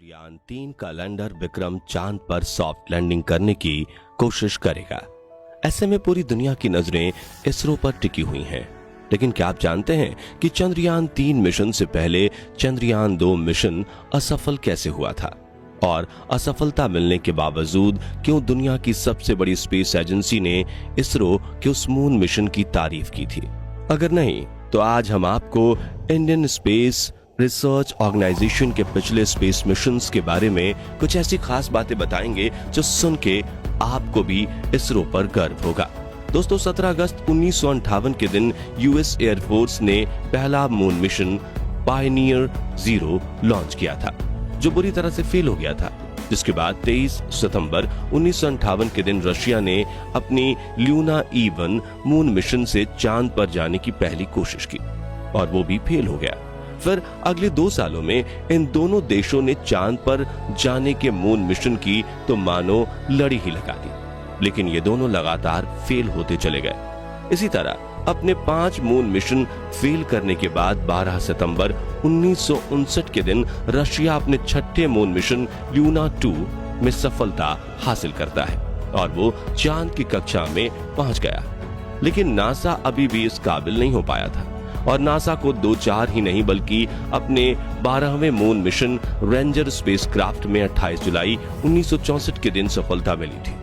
चंद्रयान-3 का लैंडर विक्रम चांद पर सॉफ्ट लैंडिंग करने की कोशिश करेगा। ऐसे में पूरी दुनिया की नजरें इसरो पर टिकी हुई हैं। लेकिन क्या आप जानते हैं कि चंद्रयान-3 मिशन से पहले चंद्रयान-2 मिशन असफल कैसे हुआ था? और असफलता मिलने के बावजूद क्यों दुनिया की सबसे बड़ी स्पेस एजेंसी ने इसरो के उस मून मिशन की तारीफ की थी? अगर नहीं तो आज हम आपको इंडियन स्पेस रिसर्च ऑर्गेनाइजेशन के पिछले स्पेस मिशंस के बारे में कुछ ऐसी खास बातें बताएंगे जो सुन के आपको भी इसरो पर गर्व होगा। दोस्तों, 17 अगस्त 1958 के दिन यूएस एयरफोर्स ने पहला मून मिशन पायनियर 0 लॉन्च किया था, जो बुरी तरह से फेल हो गया था। जिसके बाद 23 सितंबर 1958 के दिन रशिया ने अपनी ल्यूना E1 मून मिशन से चांद पर जाने की पहली कोशिश की और वो भी फेल हो गया। फिर अगले 2 सालों में इन दोनों देशों ने चांद पर जाने के मून मिशन की तो मानो लड़ी ही लगा दी, लेकिन ये दोनों लगातार फेल होते चले गए। इसी तरह अपने 5 मून मिशन फेल करने के बाद 12 सितंबर 1959 के दिन रशिया अपने 6ठे मून मिशन ल्यूना 2 में सफलता हासिल करता है और वो चांद की कक्षा में पहुंच गया। लेकिन नासा अभी भी इस काबिल नहीं हो पाया था और नासा को 2-4 ही नहीं बल्कि अपने 12वें मून मिशन रेंजर स्पेसक्राफ्ट में 28 जुलाई 1964 के दिन सफलता मिली थी।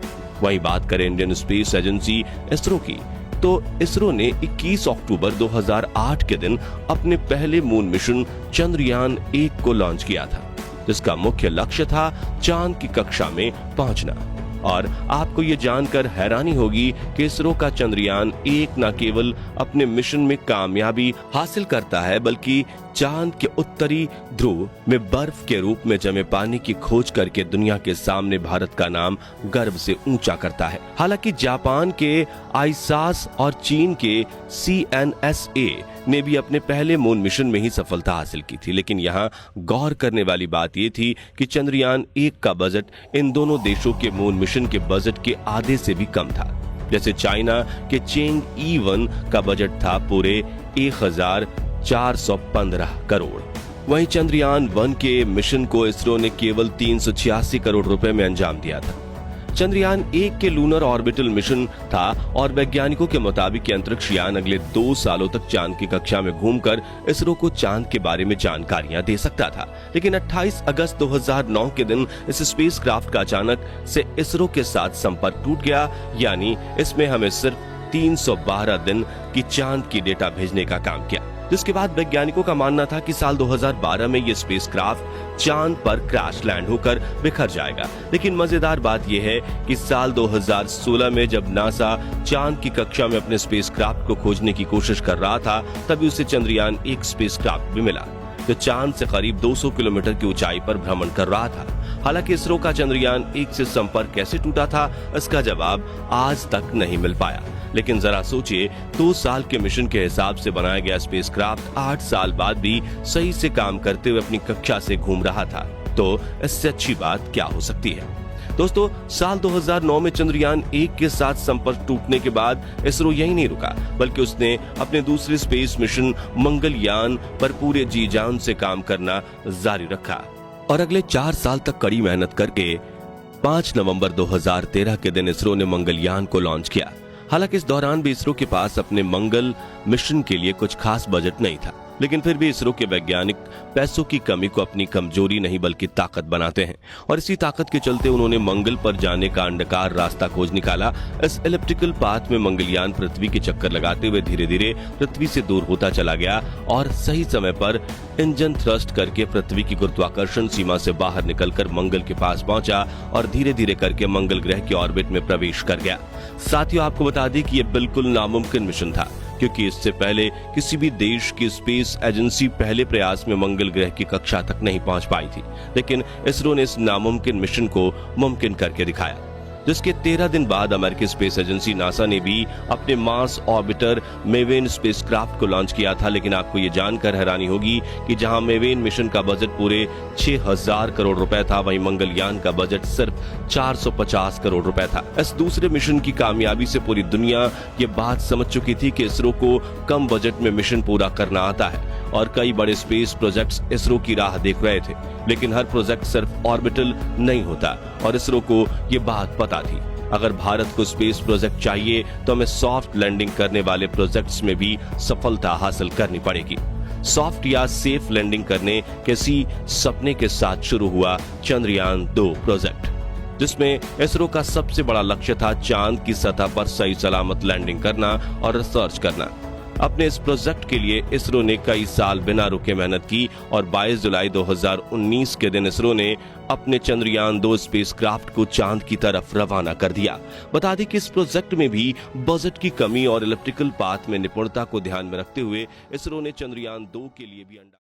वहीं बात करें इंडियन स्पेस एजेंसी इसरो की, तो इसरो ने 21 अक्टूबर 2008 के दिन अपने पहले मून मिशन चंद्रयान 1 को लॉन्च किया था, जिसका मुख्य लक्ष्य था चांद की कक्षा में पहुंचना। और आपको ये जानकर हैरानी होगी कि इसरो का चंद्रयान 1 न केवल अपने मिशन में कामयाबी हासिल करता है, बल्कि चांद के उत्तरी ध्रुव में बर्फ के रूप में जमे पानी की खोज करके दुनिया के सामने भारत का नाम गर्व से ऊंचा करता है। हालांकि जापान के आईसास और चीन के CNSA ने भी अपने पहले मून मिशन में ही सफलता हासिल की थी, लेकिन यहाँ गौर करने वाली बात यह थी कि चंद्रयान 1 का बजट इन दोनों देशों के मून मिशन के बजट के आधे से भी कम था। जैसे चाइना के चेंग E1 का बजट था पूरे 1415 करोड़। वहीं चंद्रयान 1 के मिशन को इसरो ने केवल 386 करोड़ रुपए में अंजाम दिया था। चंद्रयान 1 के लूनर ऑर्बिटल मिशन था और वैज्ञानिकों के मुताबिक अंतरिक्ष यान अगले 2 सालों तक चांद की कक्षा में घूमकर इसरो को चांद के बारे में जानकारियां दे सकता था। लेकिन 28 अगस्त 2009 के दिन इस स्पेसक्राफ्ट का अचानक से इसरो के साथ संपर्क टूट गया, यानी इसमें हमें सिर्फ 312 दिन की चांद की डेटा भेजने का काम किया। जिसके बाद वैज्ञानिकों का मानना था कि साल 2012 में ये स्पेसक्राफ्ट चांद पर क्रैश लैंड होकर बिखर जाएगा। लेकिन मजेदार बात यह है कि साल 2016 में जब नासा चांद की कक्षा में अपने स्पेसक्राफ्ट को खोजने की कोशिश कर रहा था, तभी उसे चंद्रयान 1 स्पेसक्राफ्ट भी मिला, जो चांद से करीब 200 किलोमीटर की ऊंचाई पर भ्रमण कर रहा था। हालांकि इसरो का चंद्रयान 1 से संपर्क कैसे टूटा था, इसका जवाब आज तक नहीं मिल पाया। लेकिन जरा सोचिए, 2 साल के मिशन के हिसाब से बनाया गया स्पेसक्राफ्ट 8 साल बाद भी सही से काम करते हुए अपनी कक्षा से घूम रहा था, तो इससे अच्छी बात क्या हो सकती है? दोस्तों, साल 2009 में चंद्रयान 1 के साथ संपर्क टूटने के बाद इसरो यही नहीं रुका, बल्कि उसने अपने दूसरे स्पेस मिशन मंगलयान पर पूरे जी जान से काम करना जारी रखा और अगले 4 साल तक कड़ी मेहनत करके 5 नवंबर 2013 के दिन इसरो ने मंगलयान को लॉन्च किया। हालांकि इस दौरान भी इसरो के पास अपने मंगल मिशन के लिए कुछ खास बजट नहीं था, लेकिन फिर भी इसरो के वैज्ञानिक पैसों की कमी को अपनी कमजोरी नहीं बल्कि ताकत बनाते हैं और इसी ताकत के चलते उन्होंने मंगल पर जाने का अंडाकार रास्ता खोज निकाला। इस एलिप्टिकल पाथ में मंगलयान पृथ्वी के चक्कर लगाते हुए धीरे धीरे पृथ्वी से दूर होता चला गया और सही समय पर इंजन थ्रस्ट करके पृथ्वी की गुरुत्वाकर्षण सीमा से बाहर निकलकर मंगल के पास पहुंचा और धीरे धीरे करके मंगल ग्रह के ऑर्बिट में प्रवेश कर गया। साथियों, आपको बता दें कि यह बिल्कुल नामुमकिन मिशन था, क्योंकि इससे पहले किसी भी देश की स्पेस एजेंसी पहले प्रयास में मंगल ग्रह की कक्षा तक नहीं पहुंच पाई थी। लेकिन इसरो ने इस नामुमकिन मिशन को मुमकिन करके दिखाया। जिसके 13 दिन बाद अमेरिकी स्पेस एजेंसी नासा ने भी अपने मार्स ऑर्बिटर मेवेन स्पेसक्राफ्ट को लॉन्च किया था। लेकिन आपको ये जानकर हैरानी होगी कि जहां मेवेन मिशन का बजट पूरे 6000 करोड़ रुपए था, वहीं मंगलयान का बजट सिर्फ 450 करोड़ रुपए था। इस दूसरे मिशन की कामयाबी से पूरी दुनिया ये बात समझ चुकी थी कि इसरो को कम बजट में मिशन पूरा करना आता है और कई बड़े स्पेस प्रोजेक्ट्स इसरो की राह देख रहे थे। लेकिन हर प्रोजेक्ट सिर्फ ऑर्बिटल नहीं होता और इसरो को ये बात पता थी। अगर भारत को स्पेस प्रोजेक्ट चाहिए तो हमें सॉफ्ट लैंडिंग करने वाले प्रोजेक्ट्स में भी सफलता हासिल करनी पड़ेगी। सॉफ्ट या सेफ लैंडिंग करने किसी सपने के साथ शुरू हुआ चंद्रयान 2 प्रोजेक्ट, जिसमें इसरो का सबसे बड़ा लक्ष्य था चांद की सतह पर सही सलामत लैंडिंग करना और रिसर्च करना। अपने इस प्रोजेक्ट के लिए इसरो ने कई साल बिना रुके मेहनत की और 22 जुलाई 2019 के दिन इसरो ने अपने चंद्रयान 2 स्पेसक्राफ्ट को चांद की तरफ रवाना कर दिया। बता दें कि इस प्रोजेक्ट में भी बजट की कमी और इलेक्ट्रिकल पाथ में निपुणता को ध्यान में रखते हुए इसरो ने चंद्रयान 2 के लिए भी